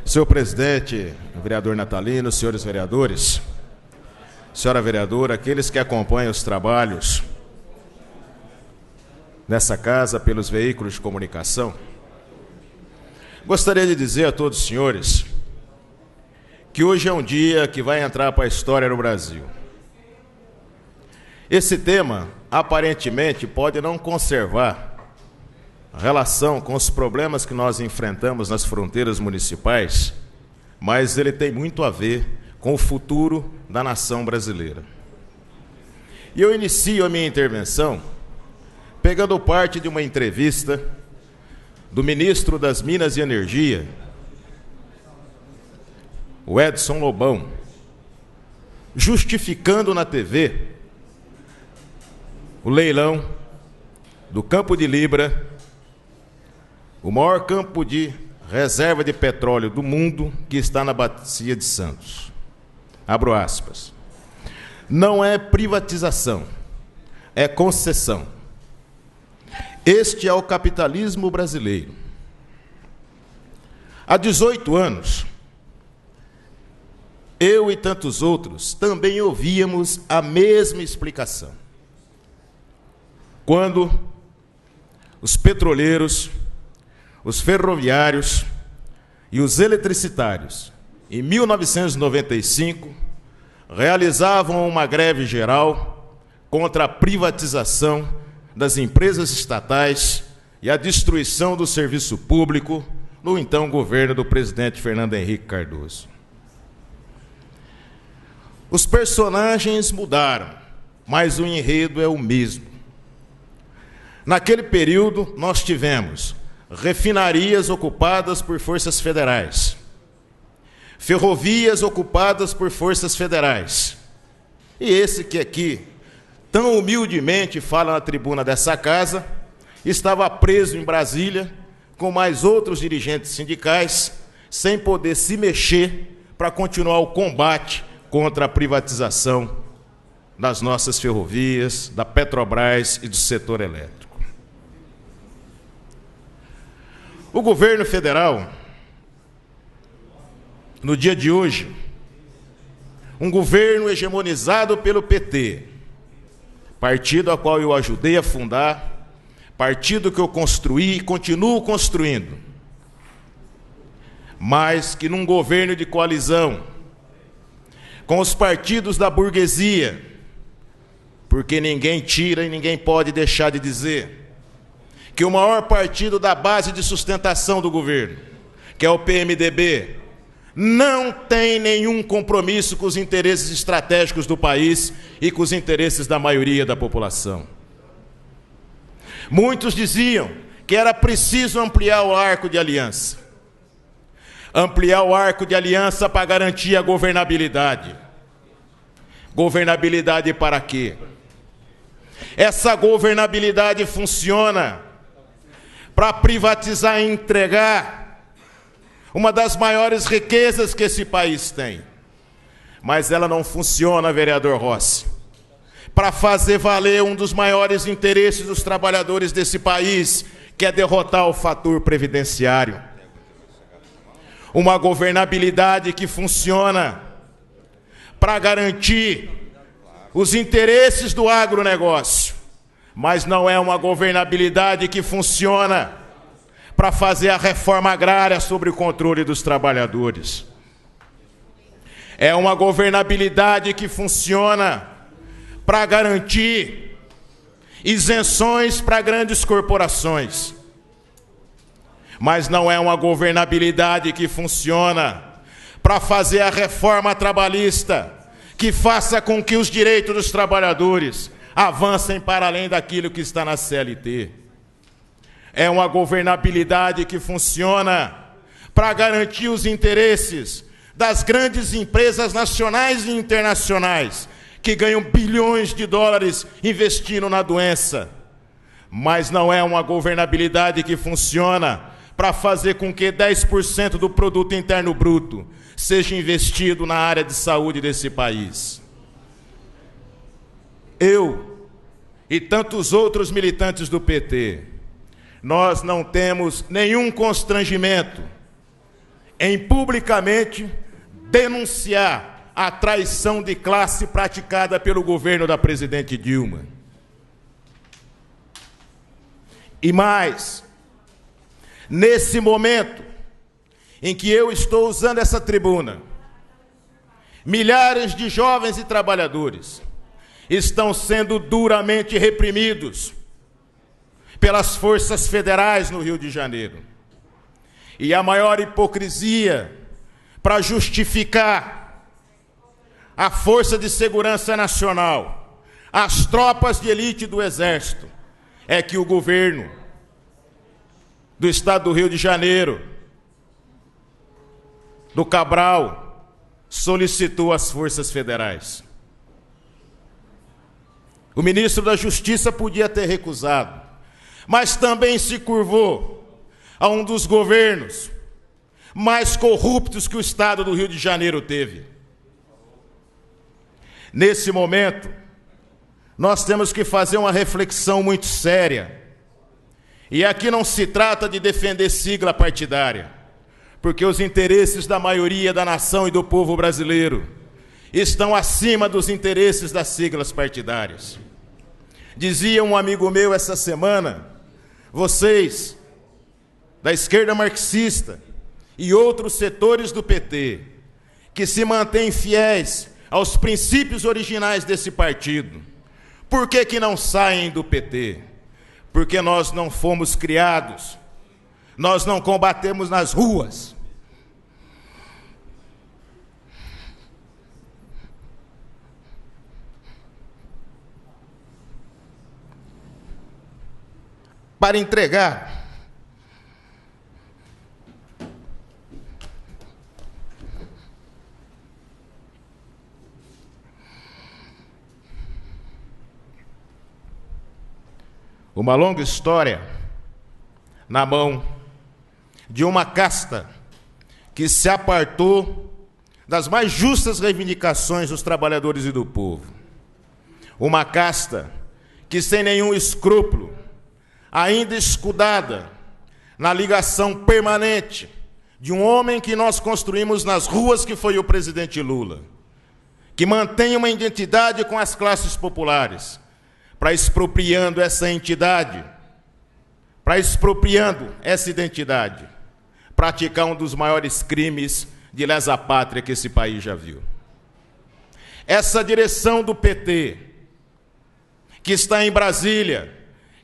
Senhor presidente, vereador Natalino, senhores vereadores, senhora vereadora, aqueles que acompanham os trabalhos nessa casa pelos veículos de comunicação, gostaria de dizer a todos os senhores que hoje é um dia que vai entrar para a história no Brasil. Esse tema, aparentemente, pode não conservar a relação com os problemas que nós enfrentamos nas fronteiras municipais, mas ele tem muito a ver com o futuro da nação brasileira. E eu inicio a minha intervenção pegando parte de uma entrevista do ministro das Minas e Energia, o Edson Lobão, justificando na TV o leilão do Campo de Libra, o maior campo de reserva de petróleo do mundo, que está na Bacia de Santos. Abro aspas. Não é privatização, é concessão. Este é o capitalismo brasileiro. Há 18 anos, eu e tantos outros também ouvíamos a mesma explicação. Quando os petroleiros, os ferroviários e os eletricitários, em 1995, realizavam uma greve geral contra a privatização das empresas estatais e a destruição do serviço público no então governo do presidente Fernando Henrique Cardoso. Os personagens mudaram, mas o enredo é o mesmo. Naquele período, nós tivemos refinarias ocupadas por forças federais, ferrovias ocupadas por forças federais, e esse que aqui, tão humildemente fala na tribuna dessa casa, estava preso em Brasília, com mais outros dirigentes sindicais, sem poder se mexer para continuar o combate contra a privatização das nossas ferrovias, da Petrobras e do setor elétrico. O governo federal, no dia de hoje, um governo hegemonizado pelo PT, partido a qual eu ajudei a fundar, partido que eu construí e continuo construindo, mas que num governo de coalizão com os partidos da burguesia, porque ninguém tira e ninguém pode deixar de dizer que o maior partido da base de sustentação do governo, que é o PMDB, não tem nenhum compromisso com os interesses estratégicos do país e com os interesses da maioria da população. Muitos diziam que era preciso ampliar o arco de aliança. Ampliar o arco de aliança para garantir a governabilidade. Governabilidade para quê? Essa governabilidade funciona para privatizar e entregar uma das maiores riquezas que esse país tem. Mas ela não funciona, vereador Rossi, para fazer valer um dos maiores interesses dos trabalhadores desse país, que é derrotar o fator previdenciário. Uma governabilidade que funciona para garantir os interesses do agronegócio, mas não é uma governabilidade que funciona para fazer a reforma agrária sobre o controle dos trabalhadores. É uma governabilidade que funciona para garantir isenções para grandes corporações, mas não é uma governabilidade que funciona para fazer a reforma trabalhista que faça com que os direitos dos trabalhadores avancem para além daquilo que está na CLT. É uma governabilidade que funciona para garantir os interesses das grandes empresas nacionais e internacionais que ganham bilhões de dólares investindo na doença. Mas não é uma governabilidade que funciona para fazer com que 10% do produto interno bruto seja investido na área de saúde desse país. Eu e tantos outros militantes do PT, nós não temos nenhum constrangimento em publicamente denunciar a traição de classe praticada pelo governo da presidente Dilma. E mais, nesse momento em que eu estou usando essa tribuna, milhares de jovens e trabalhadores estão sendo duramente reprimidos pelas forças federais no Rio de Janeiro. E a maior hipocrisia para justificar a Força de Segurança Nacional, as tropas de elite do Exército, é que o governo do estado do Rio de Janeiro, do Cabral, solicitou às forças federais. O ministro da Justiça podia ter recusado, mas também se curvou a um dos governos mais corruptos que o estado do Rio de Janeiro teve. Nesse momento, nós temos que fazer uma reflexão muito séria. E aqui não se trata de defender sigla partidária, porque os interesses da maioria da nação e do povo brasileiro estão acima dos interesses das siglas partidárias. Dizia um amigo meu essa semana: vocês, da esquerda marxista e outros setores do PT, que se mantêm fiéis aos princípios originais desse partido, por que não saem do PT? Porque nós não fomos criados, nós não combatemos nas ruas. Para entregar uma longa história na mão de uma casta que se apartou das mais justas reivindicações dos trabalhadores e do povo. Uma casta que, sem nenhum escrúpulo, ainda escudada na ligação permanente de um homem que nós construímos nas ruas, que foi o presidente Lula, que mantém uma identidade com as classes populares, para expropriando essa entidade, para expropriando essa identidade, praticar um dos maiores crimes de lesa pátria que esse país já viu. Essa direção do PT, que está em Brasília,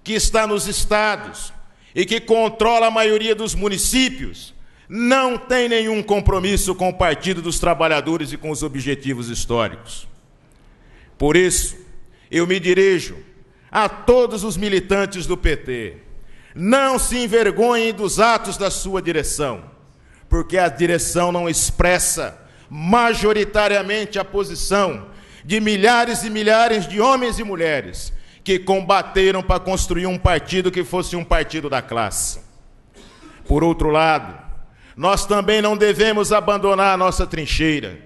que está nos estados e que controla a maioria dos municípios, não tem nenhum compromisso com o Partido dos Trabalhadores e com os objetivos históricos. Por isso, eu me dirijo a todos os militantes do PT: não se envergonhem dos atos da sua direção, porque a direção não expressa majoritariamente a posição de milhares e milhares de homens e mulheres que combateram para construir um partido que fosse um partido da classe. Por outro lado, nós também não devemos abandonar a nossa trincheira,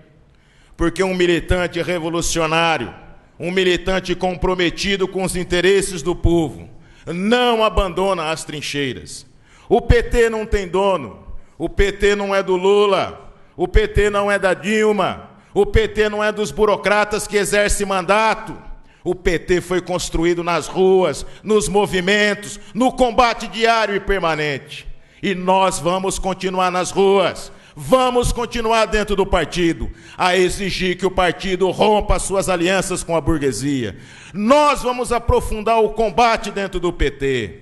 porque um militante revolucionário, um militante comprometido com os interesses do povo, não abandona as trincheiras. O PT não tem dono, o PT não é do Lula, o PT não é da Dilma, o PT não é dos burocratas que exercem mandato. O PT foi construído nas ruas, nos movimentos, no combate diário e permanente. E nós vamos continuar nas ruas, vamos continuar dentro do partido, a exigir que o partido rompa suas alianças com a burguesia. Nós vamos aprofundar o combate dentro do PT.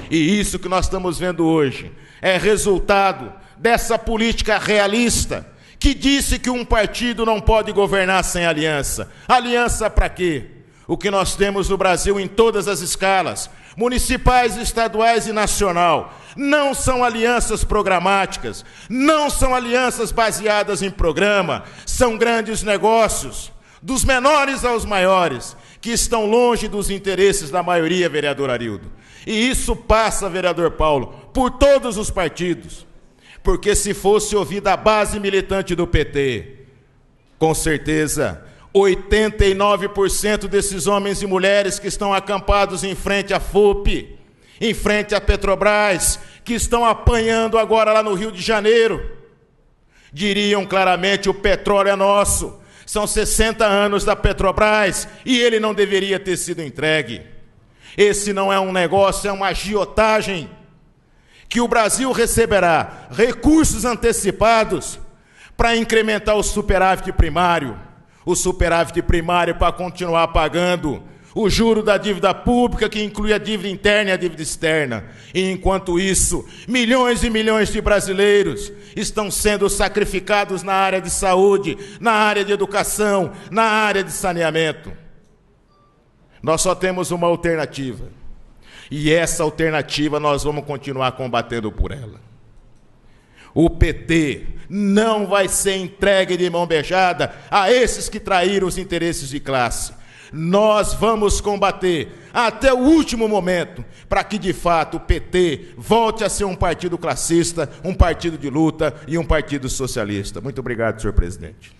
E isso que nós estamos vendo hoje é resultado dessa política realista que disse que um partido não pode governar sem aliança. Aliança para quê? O que nós temos no Brasil em todas as escalas, municipais, estaduais e nacional, não são alianças programáticas, não são alianças baseadas em programa, são grandes negócios, dos menores aos maiores, que estão longe dos interesses da maioria, vereador Arildo. E isso passa, vereador Paulo, por todos os partidos, porque se fosse ouvida a base militante do PT, com certeza 89% desses homens e mulheres que estão acampados em frente à FUP, em frente à Petrobras, que estão apanhando agora lá no Rio de Janeiro, Diriam claramente: o petróleo é nosso. São 60 anos da Petrobras e ele não deveria ter sido entregue. Esse não é um negócio, é uma agiotagem que o Brasil receberá recursos antecipados para incrementar o superávit primário. O superávit primário para continuar pagando o juro da dívida pública, que inclui a dívida interna e a dívida externa. E, enquanto isso, milhões e milhões de brasileiros estão sendo sacrificados na área de saúde, na área de educação, na área de saneamento. Nós só temos uma alternativa. E essa alternativa nós vamos continuar combatendo por ela. O PT não vai ser entregue de mão beijada a esses que traíram os interesses de classe. Nós vamos combater até o último momento para que, de fato, o PT volte a ser um partido classista, um partido de luta e um partido socialista. Muito obrigado, senhor presidente.